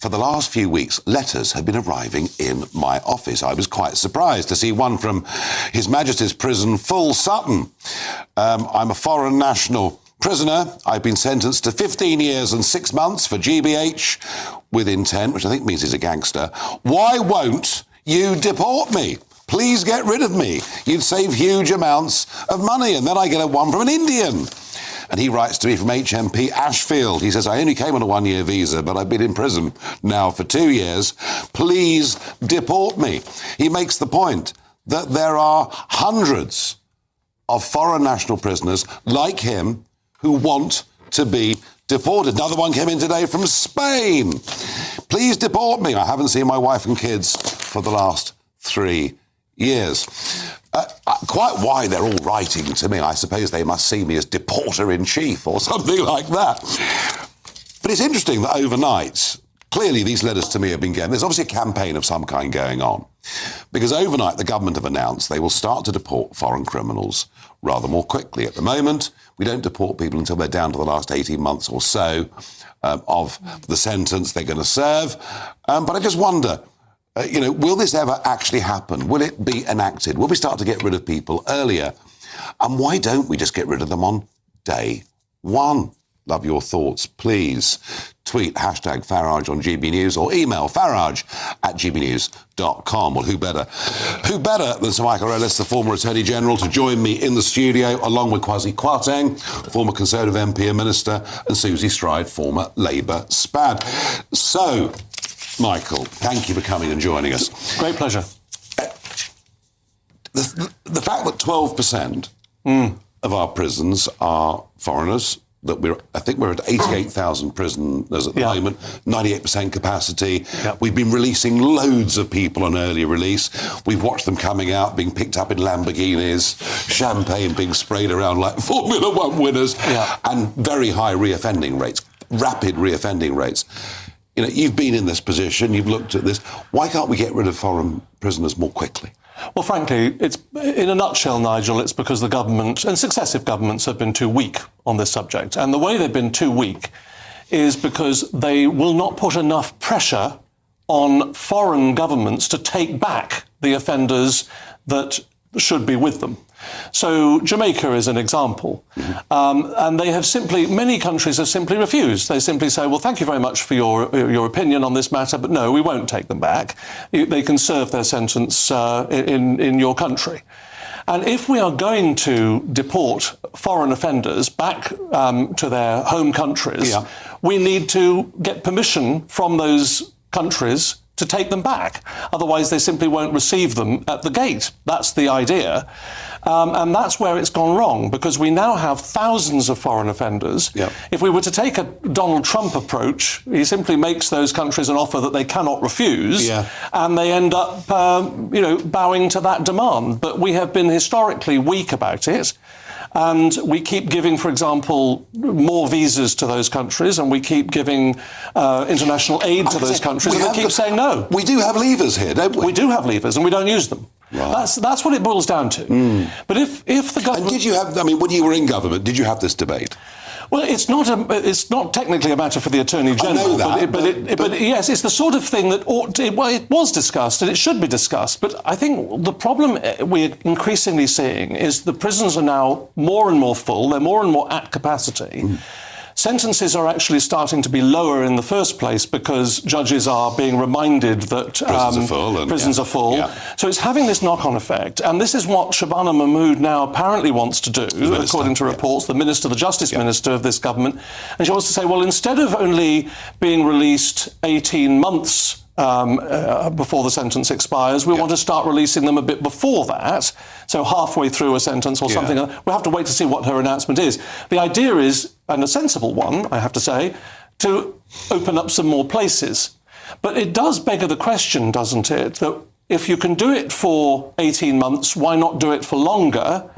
For the last few weeks, letters have been arriving in my office. I was quite surprised to see one from His Majesty's Prison, Full Sutton. I'm a foreign national prisoner. I've been sentenced to 15 years and 6 months for GBH with intent, which I think means he's a gangster. Why won't you deport me? Please get rid of me. You'd save huge amounts of money. And then I get a one from an Indian. And he writes to me from HMP Ashfield. He says, I only came on a one-year visa, but I've been in prison now for 2 years. Please deport me. He makes the point that there are hundreds of foreign national prisoners like him who want to be deported. Another one came in today from Spain. Please deport me. I haven't seen my wife and kids for the last 3 years. Quite why they're all writing to me. I suppose they must see me as Deporter-in-Chief or something like that. But it's interesting that overnight, clearly these letters to me have been getting... There's obviously a campaign of some kind going on. Because overnight the government have announced they will start to deport foreign criminals rather more quickly. At the moment, we don't deport people until they're down to the last 18 months or so of the sentence they're going to serve. But I just wonder... will this ever actually happen? Will it be enacted? Will we start to get rid of people earlier? And why don't we just get rid of them on day one? Love your thoughts, please. Tweet #Farage on GB News or email farage@gbnews.com. Well, who better than Sir Michael Ellis, the former Attorney General, to join me in the studio, along with Kwasi Kwarteng, former Conservative MP and Minister, and Susie Stride, former Labour SPAD. So... Michael, thank you for coming and joining us. Great pleasure. The fact that 12% of our prisons are foreigners, that I think we're at 88,000 prisoners at the moment, 98% capacity. Yep. We've been releasing loads of people on early release. We've watched them coming out, being picked up in Lamborghinis, champagne being sprayed around like Formula One winners, and very high reoffending rates, rapid reoffending rates. You've been in this position, you've looked at this. Why can't we get rid of foreign prisoners more quickly? Well, frankly, it's in a nutshell, Nigel, it's because the government and successive governments have been too weak on this subject. And the way they've been too weak is because they will not put enough pressure on foreign governments to take back the offenders that should be with them. So Jamaica is an example. And they have many countries have simply refused. They simply say, well, thank you very much for your opinion on this matter, but no, we won't take them back. They can serve their sentence in your country. And if we are going to deport foreign offenders back to their home countries, we need to get permission from those countries to take them back. Otherwise, they simply won't receive them at the gate. That's the idea. And that's where it's gone wrong, because we now have thousands of foreign offenders. If we were to take a Donald Trump approach, he simply makes those countries an offer that they cannot refuse, and they end up, bowing to that demand. But we have been historically weak about it. And we keep giving, for example, more visas to those countries, and we keep giving international aid to those countries, and they keep saying no. We do have levers here, don't we? We do have levers, and we don't use them. Right. That's what it boils down to. But if the government... And did you have... when you were in government, did you have this debate? Well, it's not technically a matter for the Attorney General. I know that, but yes, it's the sort of thing that it was discussed and it should be discussed. But I think the problem we're increasingly seeing is the prisons are now more and more full. They're more and more at capacity. Sentences are actually starting to be lower in the first place because judges are being reminded that prisons are full. So it's having this knock-on effect. And this is what Shabana Mahmood now apparently wants to do, according to reports, the Justice Minister of this government. And she wants to say, well, instead of only being released 18 months before the sentence expires, we want to start releasing them a bit before that, so halfway through a sentence or something. We'll have to wait to see what her announcement is. The idea is, and a sensible one, I have to say, to open up some more places. But it does beg the question, doesn't it, that if you can do it for 18 months, why not do it for longer?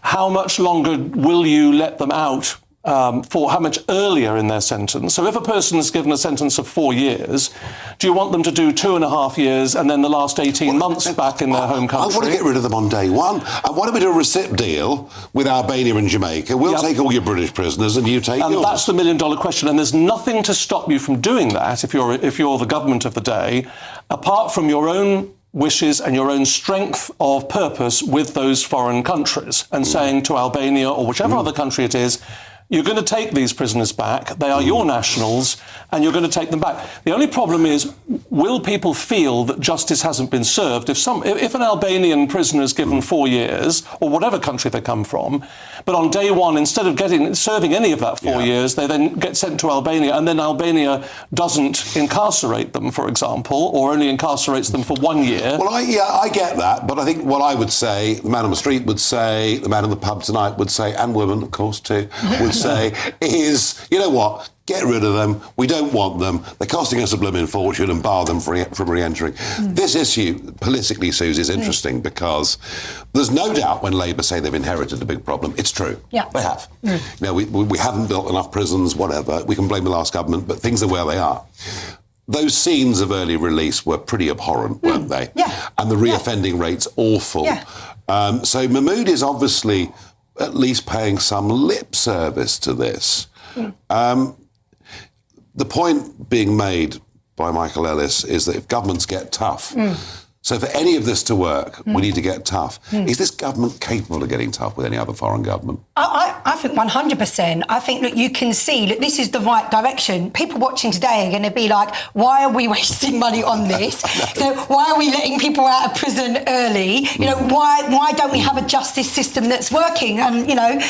How much longer will you let them out for how much earlier in their sentence. So if a person is given a sentence of 4 years, do you want them to do 2.5 years and then the last 18 months back in their home country? I want to get rid of them on day one. And why don't we do a recip deal with Albania and Jamaica? We'll take all your British prisoners and you take yours. And that's the million-dollar question. And there's nothing to stop you from doing that if you're the government of the day, apart from your own wishes and your own strength of purpose with those foreign countries and saying to Albania or whichever other country it is, you're going to take these prisoners back. They are your nationals, and you're going to take them back. The only problem is, will people feel that justice hasn't been served? If an Albanian prisoner is given 4 years, or whatever country they come from, but on day one, instead of serving any of that 4 years, they then get sent to Albania, and then Albania doesn't incarcerate them, for example, or only incarcerates them for 1 year. Well, I get that, but I think what I would say, the man on the street would say, the man in the pub tonight would say, and women, of course, too, would say, is, you know what, get rid of them, we don't want them, they're costing us a blooming fortune, and bar them from re-entering. This issue, politically, Suze, is interesting because there's no doubt when Labour say they've inherited a big problem, it's true. Yeah. They have. You know, we haven't built enough prisons, whatever, we can blame the last government, but things are where they are. Those scenes of early release were pretty abhorrent, weren't they? Yeah. And the reoffending rate's awful. Yeah. So Mahmood is obviously at least paying some lip service to this. The point being made by Michael Ellis is that if governments get tough, so for any of this to work, we need to get tough. Is this government capable of getting tough with any other foreign government? I think 100%. I think, look, you can see, look, this is the right direction. People watching today are going to be like, why are we wasting money on this? So why are we letting people out of prison early? You know, why don't we have a justice system that's working? And, you know,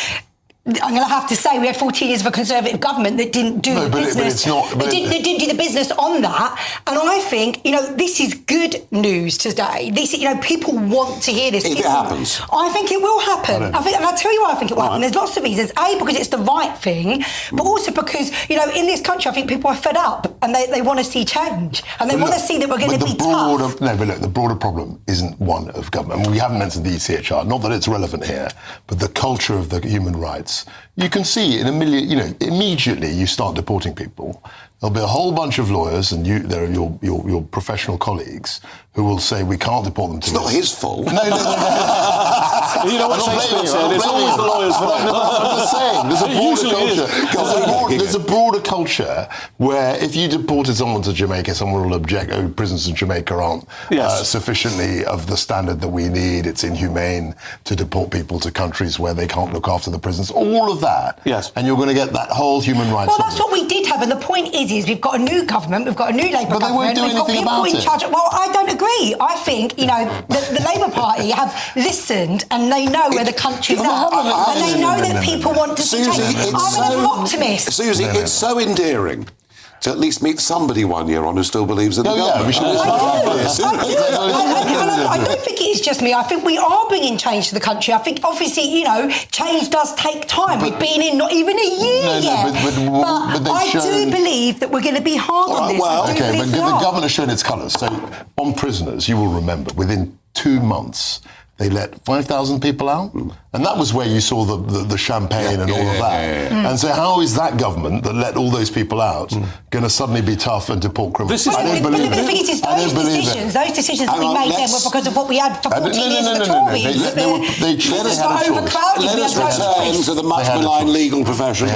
I'm going to have to say we had 14 years of a Conservative government that didn't do the business. They didn't do the business on that. And I think, you know, this is good news today. This, you know, people want to hear this. If it happens. I think it will happen. And I'll tell you why I think it will happen. There's lots of reasons. A, because it's the right thing, but also because, you know, in this country, I think people are fed up and they want to see change. And they want to see that we're going to be tough. No, but look, the broader problem isn't one of government. I mean, we haven't mentioned the ECHR, not that it's relevant here, but the culture of the human rights. You can see in immediately you start deporting people. There'll be a whole bunch of lawyers, and there are your professional colleagues who will say we can't deport them to. It's not his fault. No. You know what Shakespeare said? It's always the lawyer's fault. I'm just saying, there's a broader culture where if you deported someone to Jamaica, someone will object. Oh, prisons in Jamaica aren't sufficiently of the standard that we need. It's inhumane to deport people to countries where they can't look after the prisons. All of that. Yes. And you're going to get that whole human rights. Well, that's what we did have, and the point is we've got a new government, we've got a new Labour government. But they won't do anything about it. Well, I don't agree. I think, you know, the Labour Party have listened and they know where the country's at. And they know that people want to see change. I'm an optimist. Susie, it's so endearing to at least meet somebody 1 year on who still believes in the government. We should I don't think it is just me. I think we are bringing change to the country. I think, obviously, you know, change does take time. We've been in not even a year yet. But I do believe that we're going to be hard on this. Okay, but the government has shown its colours. So on prisoners, you will remember, within 2 months, they let 5,000 people out, and that was where you saw the champagne and all of that. And so how is that government that let all those people out going to suddenly be tough and deport criminals? I don't believe it. The thing is, those decisions that we made then were because of what we had for 14 years of the Tories. Let us return to the much maligned legal profession.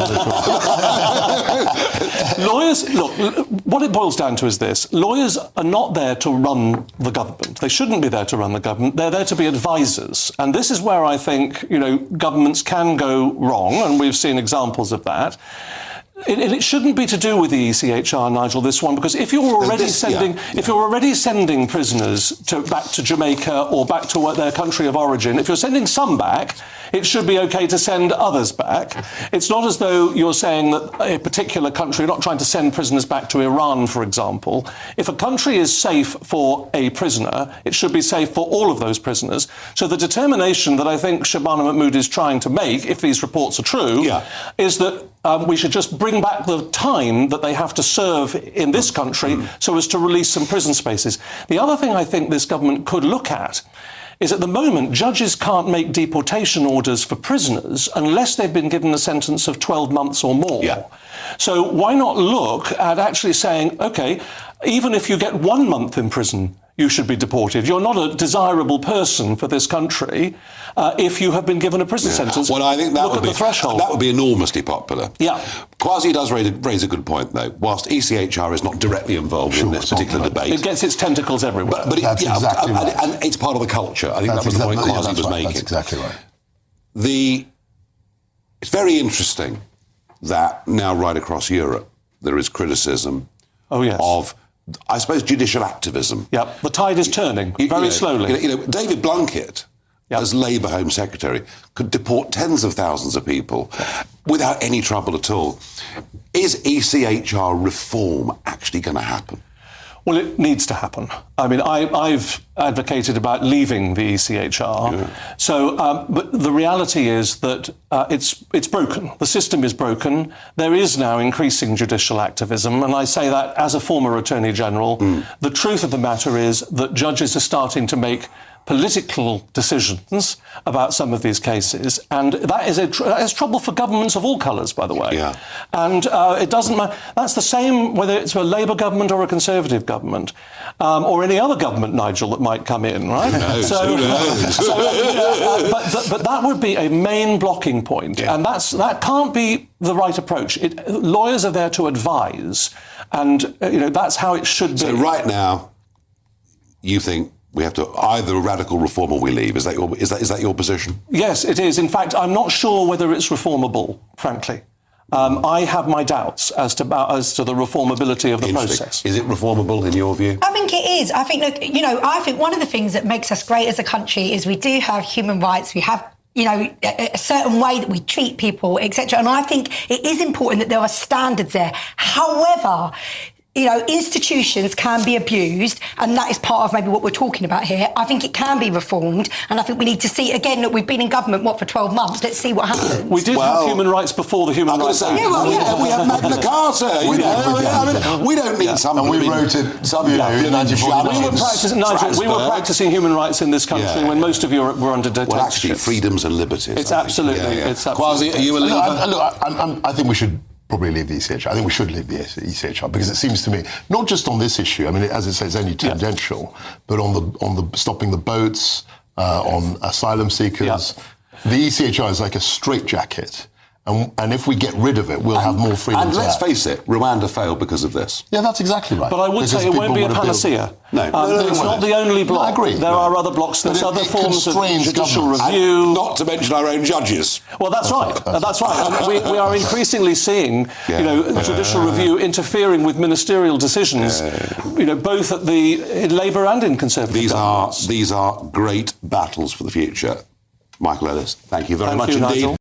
Lawyers, look, what it boils down to is this. Lawyers are not there to run the government. They shouldn't be there to run the government. They're there to be advisors. And this is where I think, you know, governments can go wrong, and we've seen examples of that. It shouldn't be to do with the ECHR, Nigel, this one, because if you're already sending prisoners back to Jamaica or back to their country of origin, if you're sending some back, it should be okay to send others back. It's not as though you're saying that a particular country, you're not trying to send prisoners back to Iran, for example. If a country is safe for a prisoner, it should be safe for all of those prisoners. So the determination that I think Shabana Mahmood is trying to make, if these reports are true, is that we should just bring back the time that they have to serve in this country so as to release some prison spaces. The other thing I think this government could look at is at the moment judges can't make deportation orders for prisoners unless they've been given a sentence of 12 months or more. Yeah. So why not look at actually saying, OK, even if you get 1 month in prison, you should be deported. You're not a desirable person for this country if you have been given a prison sentence. Well, I think that look would at be the threshold. That would be enormously popular. Yeah. Kwasi does raise a good point, though. Whilst ECHR is not directly involved in this particular debate, It gets its tentacles everywhere. but That's exactly right. and it's part of the culture. I think that was the point Kwasi was making. That's exactly right. It's very interesting that now right across Europe there is criticism of, I suppose, judicial activism. Yeah, the tide is turning very slowly. David Blunkett, as Labour Home Secretary, could deport tens of thousands of people without any trouble at all. Is ECHR reform actually going to happen? Well, it needs to happen. I mean, I've advocated about leaving the ECHR. Yeah. So, but the reality is that it's broken. The system is broken. There is now increasing judicial activism, and I say that as a former Attorney General. The truth of the matter is that judges are starting to make political decisions about some of these cases, and that is trouble for governments of all colours, by the way. Yeah. And it doesn't matter. That's the same whether it's a Labour government or a Conservative government, or any other government, Nigel, that might come in, right? Who knows? But that would be a main blocking point, and that can't be the right approach. Lawyers are there to advise, and that's how it should be. So right now, you think we have to either radical reform or we leave. Is that your position? Yes, it is. In fact, I'm not sure whether it's reformable, frankly. I have my doubts as to the reformability of the process. Is it reformable in your view? I think it is. I think, I think one of the things that makes us great as a country is we do have human rights. We have a certain way that we treat people, etc. And I think it is important that there are standards there. However, institutions can be abused, and that is part of maybe what we're talking about here. I think it can be reformed, and I think we need to see, again, look, we've been in government, for 12 months. Let's see what happens. We did have human rights before the Human Rights Act. We have Magna Carta. We don't need something. And we wrote it, we were practicing human rights in this country when most of Europe were under dictatorship. Well, actually, freedoms and liberties. It's absolutely. It's absolutely. Kwasi, are you a leaver? Look, I think we should probably leave the ECHR. I think we should leave the ECHR because it seems to me, not just on this issue, I mean, as it says, only tangential, but on the stopping the boats, on asylum seekers, the ECHR is like a straitjacket. And if we get rid of it, we'll have more freedom. And let's face it, Rwanda failed because of this. Yeah, that's exactly right. But I would say it won't be a panacea. No, it's not the only block. I agree. There are other blocks. There's other forms of judicial review. And not to mention our own judges. Well, that's right. That's right. And we are increasingly seeing, judicial review interfering with ministerial decisions, both in Labour and in Conservative governments. These are great battles for the future. Michael Ellis, thank you very much indeed. Nigel.